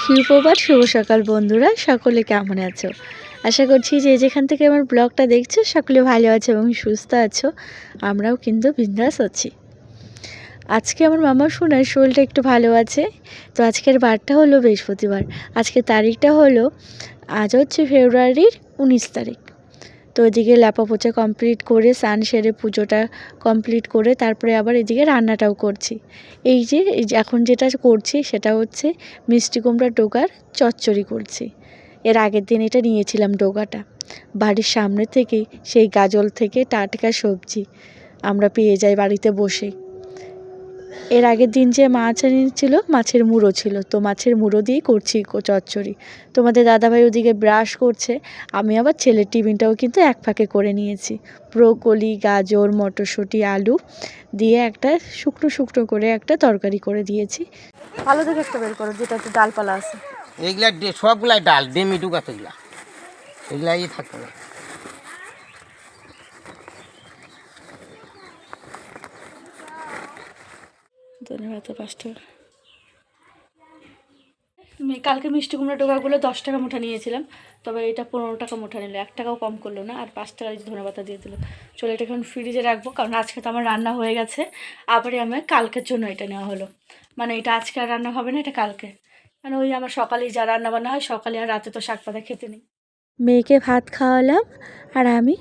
সুপ্রভাত, শুভ সকাল বন্ধুরা, সকলে কেমন আছো? আশা করছি যে যেখান থেকে আমার ব্লগটা দেখছো সকলে ভালো আছো এবং সুস্থ আছো। আমরাও কিন্তু বিন্দাস আছি। আজকে আমার মামার শোনার শরীরটা একটু ভালো আছে। তো আজকের বারটা হলো বৃহস্পতিবার, আজকের তারিখটা হলো আজ হচ্ছে ফেব্রুয়ারির 19 তারিখ। তো এদিকে ল্যাপা পোছা কমপ্লিট করে স্নান সেরে পুজোটা কমপ্লিট করে তারপরে আবার এদিকে রান্নাটাও করছি। এই যে এখন যেটা করছি সেটা হচ্ছে মিষ্টি কুমড়ার ডোগার চচ্চড়ি করছি। এর আগের দিন এটা নিয়েছিলাম ডোগাটা বাড়ির সামনে থেকেই, সেই গাজল থেকে টাটকা সবজি আমরা পেয়ে যাই বাড়িতে বসে। এর আগের দিন যে মাছ এনেছিল মাছের মুড়ো ছিল, তো মাছের মুড়ো দিয়েই করছি চচ্চড়ি। তোমাদের দাদাভাই ওদিকে ব্রাশ করছে, আমি আবার ছেলের টিফিনটাও কিন্তু এক ফাঁকে করে নিয়েছি। ব্রোকলি, গাজর, মটরশুঁটি, আলু দিয়ে একটা শুকনো শুকনো করে একটা তরকারি করে দিয়েছি। ভালো দেখে একটা বের করো যেটাতে ডালপালা আছে। এইগুলা সবগুলাই ডাল ডেমি ডুকা, তো এগুলাই থাকবে না। ধন্যবাদ। 5 টাকা কালকে মিষ্টি কুমড়া টোকাগুলো 10 টাকা মুঠা নিয়েছিলাম, তবে এটা 15 টাকা মুঠা নিল, 1 টাকাও কম করলো না, আর 5 টাকা ধন্যবাদ দিয়ে দিল। চলো এটা এখন ফ্রিজে রাখবো, কারণ আজকে তো আমার রান্না হয়ে গেছে। আবারই আমার কালকের জন্য এটা নেওয়া হলো, মানে এটা আজকে আর রান্না হবে না, এটা কালকে। মানে ওই আমার সকালেই যা রান্না বান্না হয় সকালে, আর রাতে তো শাক পাতা খেতে নেই। মেয়েকে ভাত খাওয়ালাম আর আমি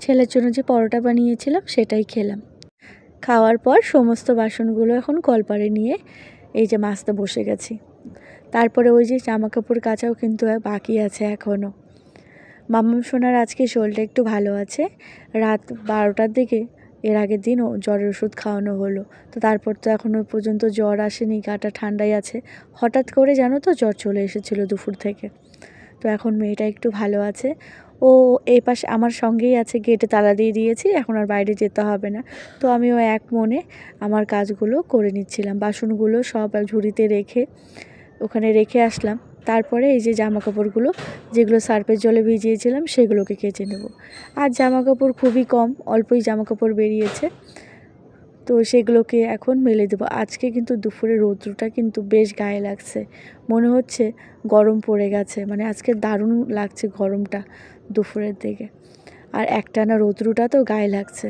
ছেলের জন্য যে পরোটা বানিয়েছিলাম সেটাই খেলাম। খাওয়ার পর সমস্ত বাসনগুলো এখন কলপারে নিয়ে এই যে মাজতে বসে গেছি। তারপরে ওই যে জামা কাপড় কাচাও কিন্তু বাকি আছে এখনও। মাম্মাম সোনার আজকে শরীরটা একটু ভালো আছে। রাত 12টার দিকে এর আগের দিনও জ্বরের ওষুধ খাওয়ানো হলো, তো তারপর তো এখনও পর্যন্ত জ্বর আসেনি, গাটা ঠান্ডাই আছে। হঠাৎ করে জানো তো জ্বর চলে এসেছিলো দুপুর থেকে। তো এখন মেয়েটা একটু ভালো আছে। ও এই পাশে আমার সঙ্গেই আছে, গেটে তালা দিয়ে দিয়েছি, এখন আর বাইরে যেতে হবে না। তো আমিও এক মনে আমার কাজগুলো করে নিচ্ছিলাম। বাসনগুলো সব ঝুড়িতে রেখে ওখানে রেখে আসলাম। তারপরে এই যে জামা কাপড়গুলো যেগুলো সার্ফের জলে ভিজিয়েছিলাম সেগুলোকে কেচে নেব। আর জামা কাপড় খুবই কম, অল্পই জামা কাপড় বেরিয়েছে, তো সেগুলোকে এখন মেলে দেবো। আজকে কিন্তু দুপুরে রৌদ্রটা কিন্তু বেশ গায়ে লাগছে, মনে হচ্ছে গরম পড়ে গেছে, মানে আজকে দারুণ লাগছে গরমটা দুপুরের দিকে। আর একটানা রৌদ্রটা তো গায়ে লাগছে।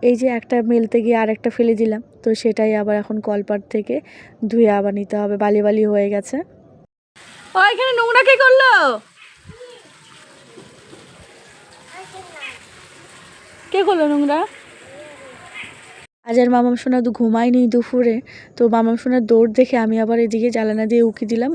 এই যে একটা মেলতে গিয়ে আর একটা ফেলে দিলাম, তো সেটাই আবার এখন কলপাট থেকে ধুয়ে আবার নিতে হবে, বালি বালি হয়ে গেছে। ওইখানে নোংরা কে করলো? কে করলো নোংরা? আজ আর মামাম সোনা ঘুমায়নি দুপুরে, তো মামাম সোনার দৌড় দেখে আমি আবার এদিকে জ্বালানা দিয়ে উকি দিলাম।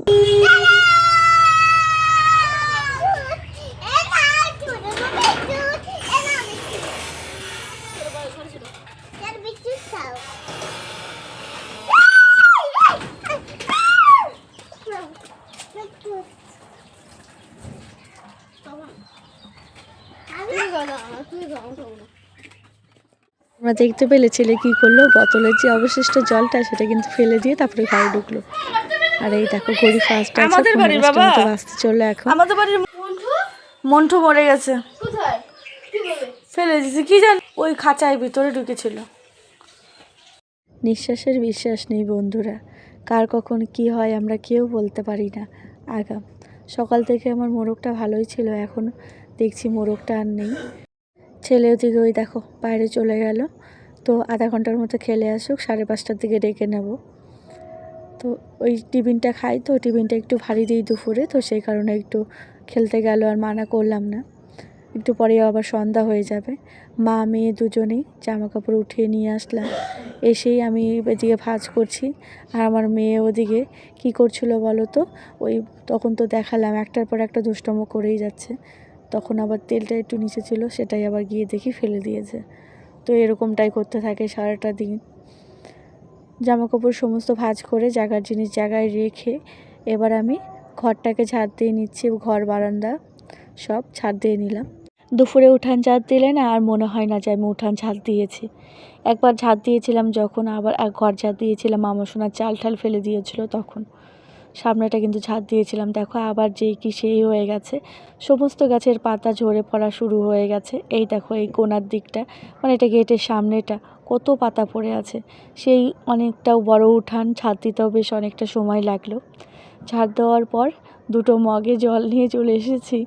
আমরা দেখতে পেলে ছেলে কি করলো, বোতলের যে অবশিষ্ট জলটা সেটা কিন্তু ফেলে দিয়ে তারপরে ঘরে ঢুকলো। আর এই দেখো ঘড়ি ফার্স্ট আছে, আমাদের বাড়ির বাবা বাঁচতে চললো। এখন আমাদের বাড়ির মন্টু মরে গেছে। কোথায় ফেলে দিয়েছে কি জানি, ওই খাঁচায় ভিতরে ঢুকেছিল। নিঃশ্বাসের বিশ্বাস নেই বন্ধুরা, কার কখন কি হয় আমরা কেউ বলতে পারি না। আগাম সকাল থেকে আমার মোরগটা ভালোই ছিল, এখন দেখছি মোরগটা আর নেই। ছেলে ওদিকে ওই দেখো বাইরে চলে গেল, তো আধা ঘন্টার মতো খেলে আসুক, 5:30টার দিকে ডেকে নেব। তো ওই টিফিনটা খাই, তো টিফিনটা একটু ভারী দিই দুপুরে, তো সেই কারণে একটু খেলতে গেল, আর মানা করলাম না। একটু পরে আবার সন্ধ্যা হয়ে যাবে। মা মেয়ে দুজনেই জামা কাপড় উঠিয়ে নিয়ে আসলাম। এসেই আমি এদিকে ভাঁজ করছি, আর আমার মেয়ে ওদিকে কি করছিল বলো তো, ওই তখন তো দেখালাম একটার পর একটা দুষ্টুমি করেই যাচ্ছে। তখন আবার তেলটা একটু নিচে ছিল, সেটাই আবার গিয়ে দেখি ফেলে দিয়েছে। তো এরকমটাই করতে থাকে সারাটা দিন। জামা কাপড় সমস্ত ভাঁজ করে জায়গার জিনিস জায়গায় রেখে এবার আমি ঘরটাকে ঝাড় দিয়ে নিচ্ছি, ঘর বারান্দা সব ঝাড় দিয়ে নিলাম। দুপুরে উঠান ঝাড় দিলে না আর মনে হয় না যে আমি উঠান ঝাড় দিয়েছি। একবার ঝাড় দিয়েছিলাম যখন, আবার ঘর ঝাড় দিয়েছিলাম, মামা সোনার চাল ঠাল ফেলে দিয়েছিল তখন। সামনেটা কিন্তু ঝাড় দিয়েছিলাম, দেখো আবার যেই কি সেই হয়ে গেছে। সমস্ত গাছের পাতা ঝরে পড়া শুরু হয়ে গেছে। এই দেখো এই কোণার দিকটা, মানে এটা গেটের সামনেটা কত পাতা পড়ে আছে। সেই অনেকটাও বড় উঠান, ঝাড় দিতেও বেশ অনেকটা সময় লাগলো। ঝাড় দেওয়ার পর 2টো মগে জল নিয়ে চলে এসেছি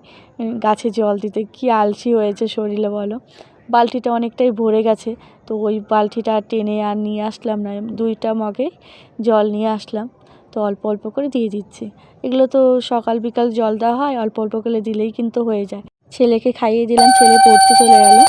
গাছে জল দিতে। কি আলসি হয়েছে শরীরে বলো। বালতিটা অনেকটাই ভরে গেছে, তো ওই বালতিটা টেনে আর নিয়ে আসলাম না, 2টা মগে জল নিয়ে আসলাম। তো অল্প অল্প করে দিয়ে দিচ্ছি। এগুলো তো সকাল বিকাল জল দেওয়া হয়, অল্প অল্প করে দিলেই কিন্তু হয়ে যায়। ছেলেকে খাইয়ে দিলাম, ছেলে পড়তে চলে গেল।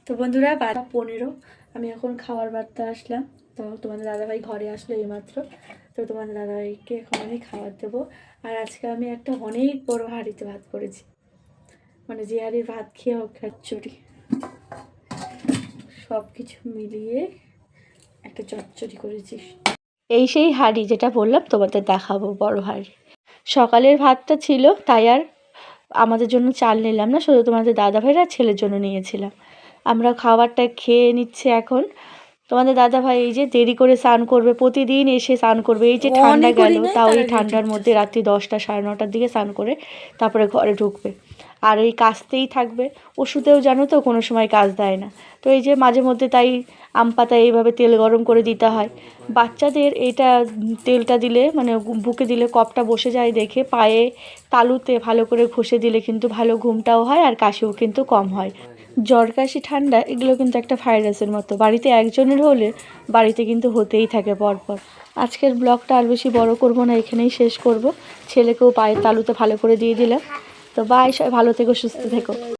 তো বন্ধুরা 12:15 আমি এখন খাওয়ার বার্তা আসলাম। তো তোমাদের দাদাভাই ঘরে আসলো এইমাত্র। তো তোমাদের দাদাভাইকে এখন আমি খাবার দেবো। আর আজকে আমি একটা অনেক বড় হাঁড়িতে ভাত করেছি, মানে যে হাঁড়ির ভাত খেয়ে হোক চচ্চড়ি, সব কিছু মিলিয়ে একটা চচ্চড়ি করেছি। এই সেই হাঁড়ি যেটা বললাম তোমাদের দেখাবো, বড় হাঁড়ি। সকালের ভাতটা ছিল তাই আর আমাদের জন্য চাল নিলাম না, শুধু তোমাদের দাদাভাইরা ছেলের জন্য নিয়েছিলাম। আমরা খাবারটা খেয়ে নিচ্ছে এখন। তোমাদের দাদাভাই এই যে দেরি করে স্নান করবে, প্রতিদিন এসে স্নান করবে। এই যে ঠান্ডা গেল, তাও এই ঠান্ডার মধ্যে রাত্রি 10টা 9:30 দিকে স্নান করে তারপরে ঘরে ঢুকবে। আর এই কাজতেই থাকবে। ওষুধেও জানো তো কোনো সময় কাজ দেয় না। তো এই যে মাঝে মধ্যে তাই আম পাতায় এইভাবে তেল গরম করে দিতে হয়। বাচ্চাদের এইটা তেলটা দিলে মানে বুকে দিলে কফটা বসে যায় দেখে পায়ে তালুতে ভালো করে ঘষে দিলে কিন্তু ভালো ঘুমটাও হয় আর কাশিও কিন্তু কম হয়। জ্বর কাশি ঠান্ডা এগুলো কিন্তু একটা ভাইরাসের মতো, বাড়িতে একজনের হলে বাড়িতে কিন্তু হতেই থাকে পরপর। আজকের ব্লগটা আর বেশি বড় করব না, এখানেই শেষ করব। ছেলেকেও পায়ের তালুতে ভালো করে দিয়ে দিলাম। তো বাই, সবাই ভালো থেকো, সুস্থ থেকো।